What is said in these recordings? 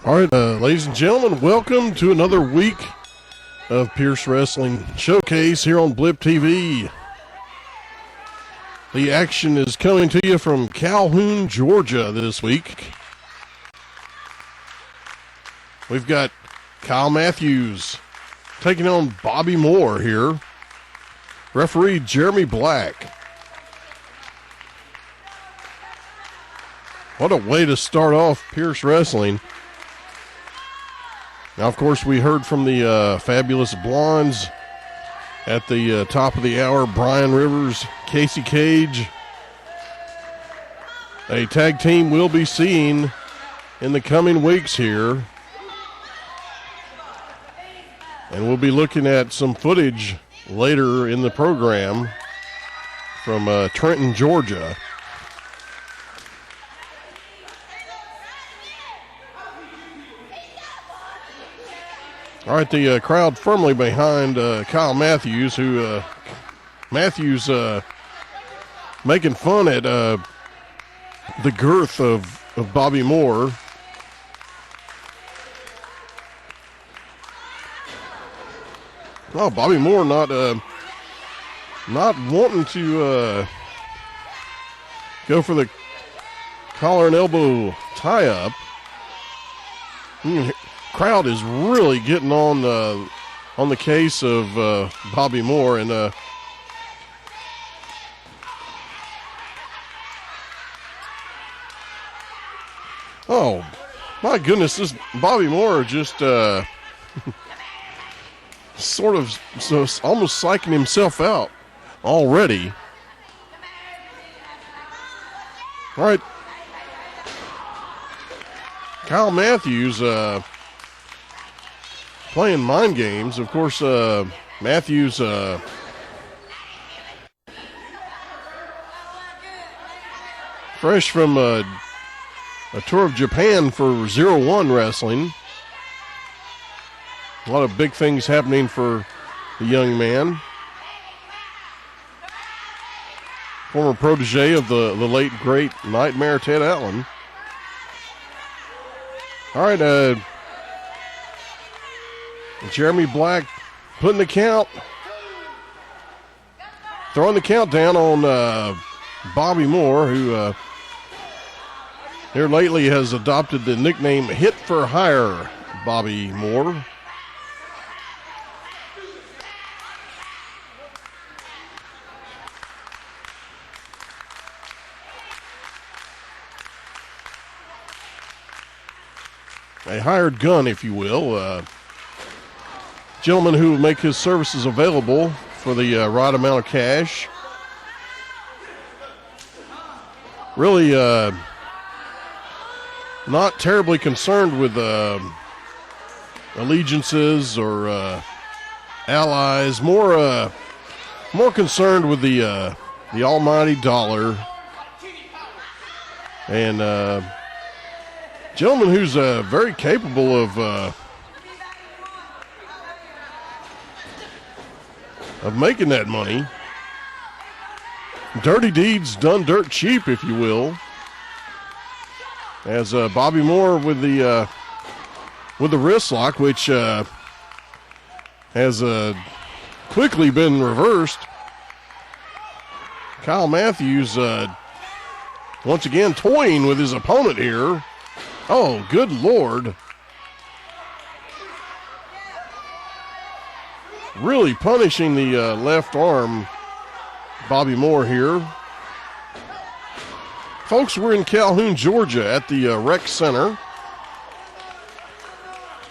All right, ladies and gentlemen, welcome to another week of Pierce Wrestling Showcase here on Blip TV. The action is coming to you from Calhoun, Georgia this week. We've got Kyle Matthews taking on Bobby Moore here. Referee Jeremy Black. What a way to start off Pierce Wrestling. Now, of course, we heard from the Fabulous Blondes at the top of the hour. Brian Rivers, Casey Cage. A tag team we'll be seeing in the coming weeks here. And we'll be looking at some footage later in the program from Trenton, Georgia. All right, the crowd firmly behind Kyle Matthews, who Matthews making fun at the girth of Bobby Moore. Oh, Bobby Moore not wanting to go for the collar and elbow tie-up. Crowd is really getting on the case of Bobby Moore, and oh my goodness, this Bobby Moore just sort of almost psyching himself out already. All right, Kyle Matthews playing mind games. Of course, Matthews fresh from a tour of Japan for 0-1 wrestling. A lot of big things happening for the young man. Former protege of the late, great Nightmare Ted Allen. All right, Jeremy Black putting the count, throwing the count down on Bobby Moore, who here lately has adopted the nickname Hit for Hire Bobby Moore. A hired gun, if you will. Gentleman who will make his services available for the right amount of cash. Really not terribly concerned with allegiances or allies. More concerned with the almighty dollar. And gentleman who's very capable of making that money. Dirty deeds done dirt cheap, if you will. As Bobby Moore with the wrist lock, which has quickly been reversed. Kyle Matthews once again toying with his opponent here. Oh, good Lord. Really punishing the left arm, Bobby Moore here. Folks, we're in Calhoun, Georgia at the Rec Center.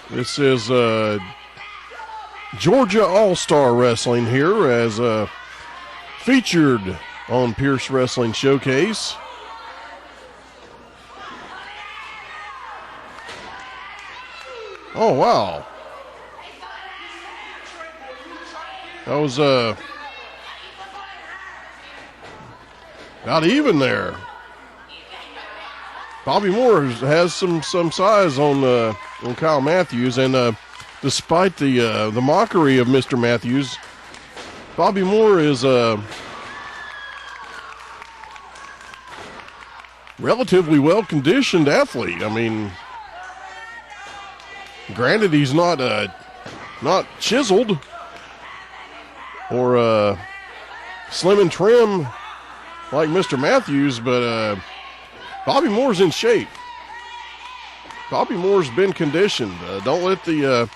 This is Georgia All-Star Wrestling here, as featured on Pierce Wrestling Showcase. Oh, wow. That was about even there. Bobby Moore has some size on Kyle Matthews, and despite the mockery of Mr. Matthews, Bobby Moore is relatively well-conditioned athlete. I mean, Granted, he's not chiseled or slim and trim like Mr. Matthews, but Bobby Moore's in shape. Bobby Moore's been conditioned. Don't let the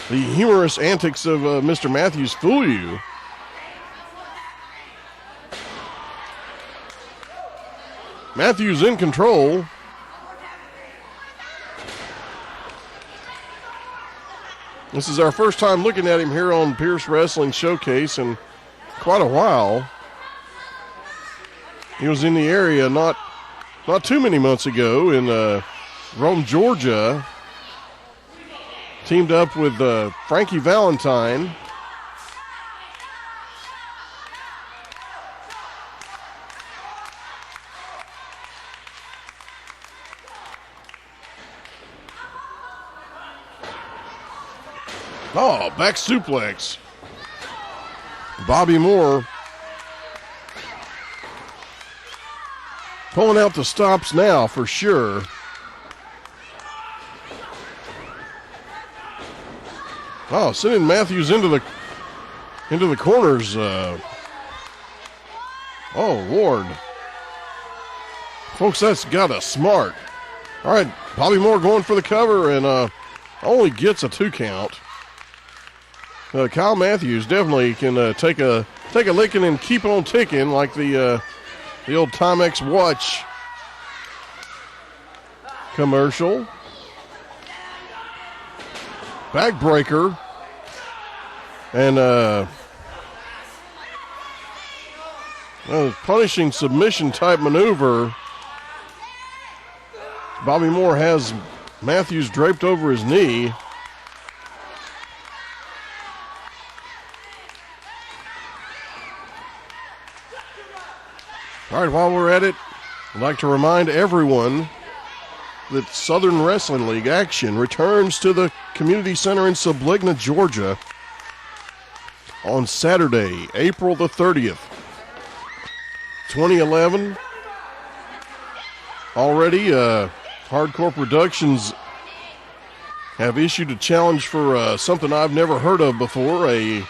humorous antics of Mr. Matthews fool you. Matthews in control. This is our first time looking at him here on Pierce Wrestling Showcase in quite a while. He was in the area not too many months ago in Rome, Georgia. Teamed up with Frankie Valentine. Oh, back suplex. Bobby Moore pulling out the stops now for sure. Oh, sending Matthews into the corners. Oh, Lord. Folks, that's got a smart. All right, Bobby Moore going for the cover and only gets a 2 count. Kyle Matthews definitely can take a licking and keep on ticking like the old Timex watch commercial. Backbreaker and punishing submission type maneuver. Bobby Moore has Matthews draped over his knee. All right, while we're at it, I'd like to remind everyone that Southern Wrestling League action returns to the Community Center in Subligna, Georgia on Saturday, April the 30th, 2011. Already, Hardcore Productions have issued a challenge for something I've never heard of before, a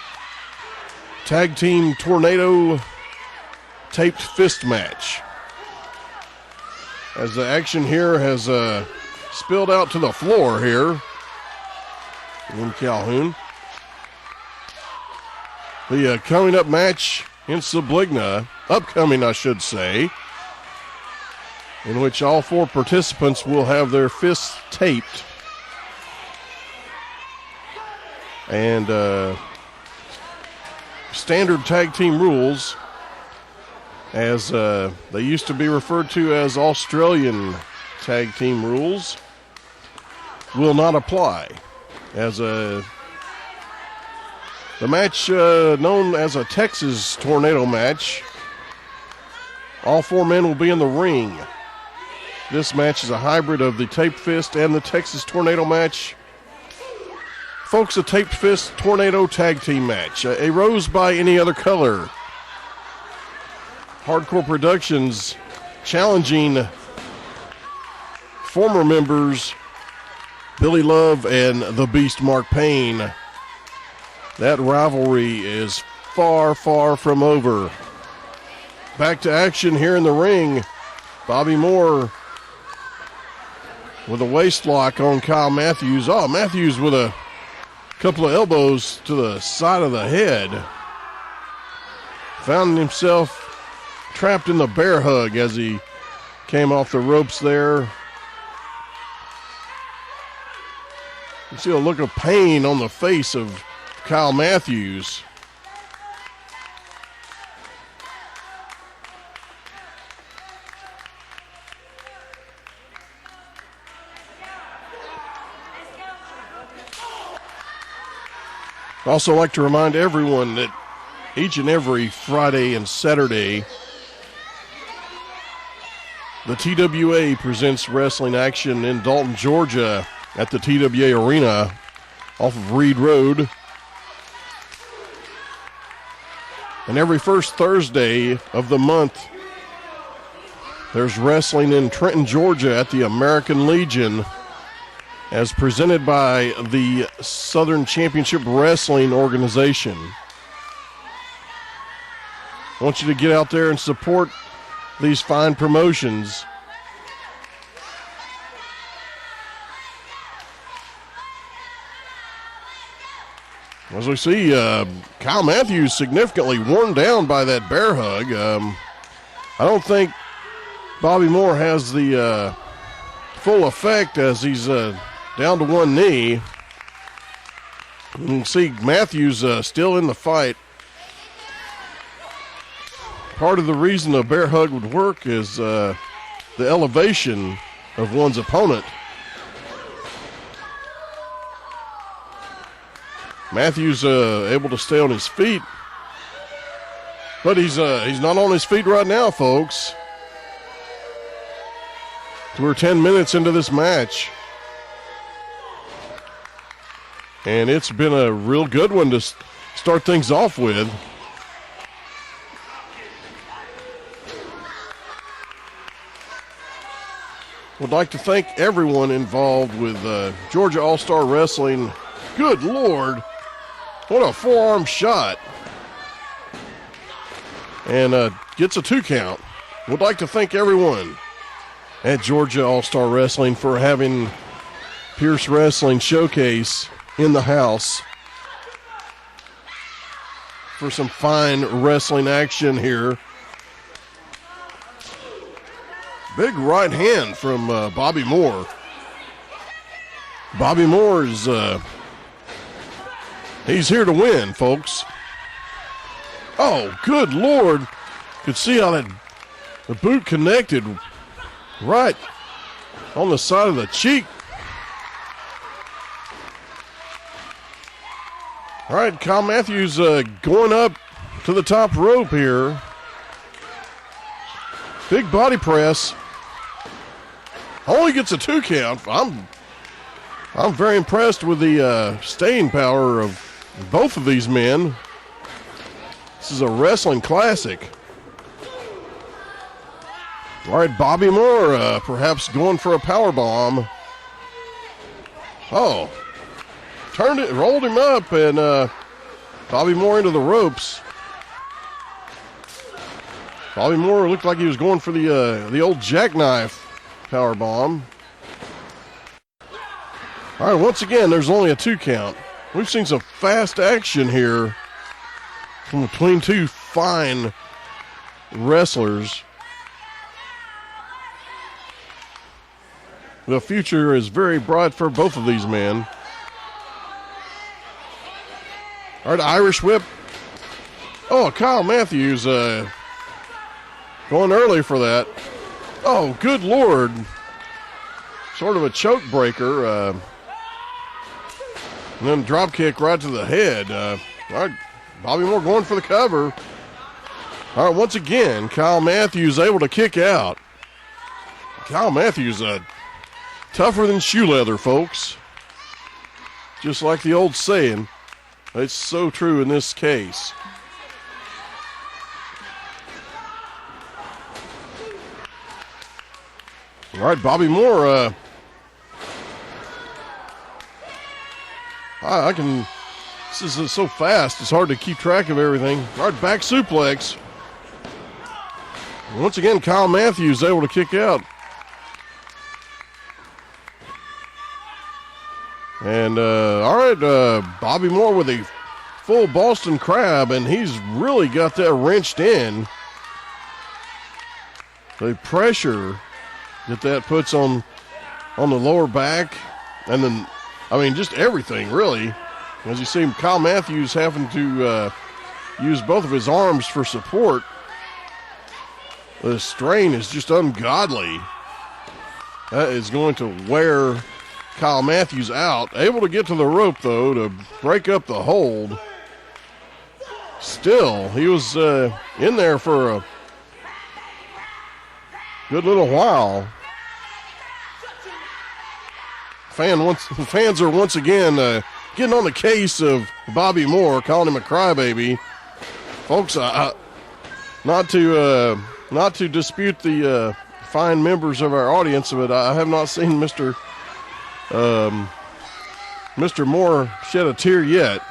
tag team tornado taped fist match. As the action here has spilled out to the floor here in Calhoun. The coming up match in Subligna, upcoming I should say, in which all 4 participants will have their fists taped. And standard tag team rules, as they used to be referred to as Australian tag team rules, will not apply. As the match known as a Texas tornado match, all 4 men will be in the ring. This match is a hybrid of the taped fist and the Texas tornado match. Folks, a taped fist tornado tag team match. A rose by any other color. Hardcore Productions challenging former members Billy Love and the Beast Mark Payne. That rivalry is far, far from over. Back to action here in the ring. Bobby Moore with a waist lock on Kyle Matthews. Oh, Matthews with a couple of elbows to the side of the head. Found himself trapped in the bear hug as he came off the ropes there. You see a look of pain on the face of Kyle Matthews. I'd also like to remind everyone that each and every Friday and Saturday, the TWA presents wrestling action in Dalton, Georgia at the TWA Arena off of Reed Road. And every first Thursday of the month, There's wrestling in Trenton, Georgia at the American Legion as presented by the Southern Championship Wrestling Organization. I want you to get out there and support these fine promotions. As we see, Kyle Matthews significantly worn down by that bear hug. I don't think Bobby Moore has the full effect as he's down to one knee. You can see Matthews still in the fight. Part of the reason a bear hug would work is the elevation of one's opponent. Matthews able to stay on his feet, but he's not on his feet right now, folks. We're 10 minutes into this match, and it's been a real good one to start things off with. Would like to thank everyone involved with Georgia All-Star Wrestling. Good Lord. What a forearm shot. And gets a 2 count. Would like to thank everyone at Georgia All-Star Wrestling for having Pierce Wrestling Showcase in the house for some fine wrestling action here. Big right hand from Bobby Moore. Bobby Moore is he's here to win, folks. Oh, good Lord. Could see how the boot connected right on the side of the cheek. All right, Kyle Matthews going up to the top rope here. Big body press. Only gets a 2 count. I'm very impressed with the staying power of both of these men. This is a wrestling classic. All right, Bobby Moore perhaps going for a power bomb. Oh, turned it, rolled him up, and Bobby Moore into the ropes. Bobby Moore looked like he was going for the old jackknife power bomb. All right, once again, there's only a 2 count. We've seen some fast action here from between two fine wrestlers. The future is very bright for both of these men. All right, Irish whip. Oh, Kyle Matthews going early for that. Oh, good Lord. Sort of a choke breaker. And then drop kick right to the head. All right, Bobby Moore going for the cover. All right, once again, Kyle Matthews able to kick out. Kyle Matthews, tougher than shoe leather, folks. Just like the old saying. It's so true in this case. All right, Bobby Moore. This is so fast, it's hard to keep track of everything. All right, back suplex. Once again, Kyle Matthews able to kick out. And, all right, Bobby Moore with a full Boston Crab, and he's really got that wrenched in. The pressure that puts on the lower back, and then, I mean, just everything, really. As you see, Kyle Matthews having to use both of his arms for support. The strain is just ungodly. That is going to wear Kyle Matthews out. Able to get to the rope, though, to break up the hold. Still, he was in there for a good little while. Fans are once again getting on the case of Bobby Moore, calling him a crybaby. Folks, not to dispute the fine members of our audience, but I have not seen Mr. Moore shed a tear yet.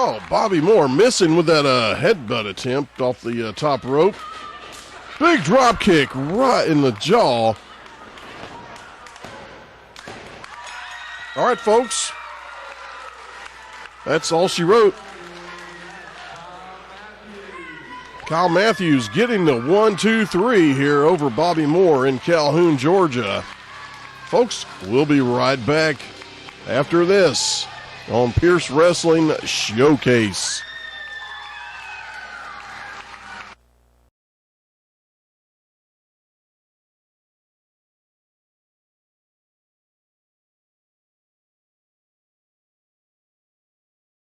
Oh, Bobby Moore missing with that headbutt attempt off the top rope. Big drop kick right in the jaw. All right, folks. That's all she wrote. Kyle Matthews getting the 1-2-3 here over Bobby Moore in Calhoun, Georgia. Folks, we'll be right back after this on Pierce Wrestling Showcase.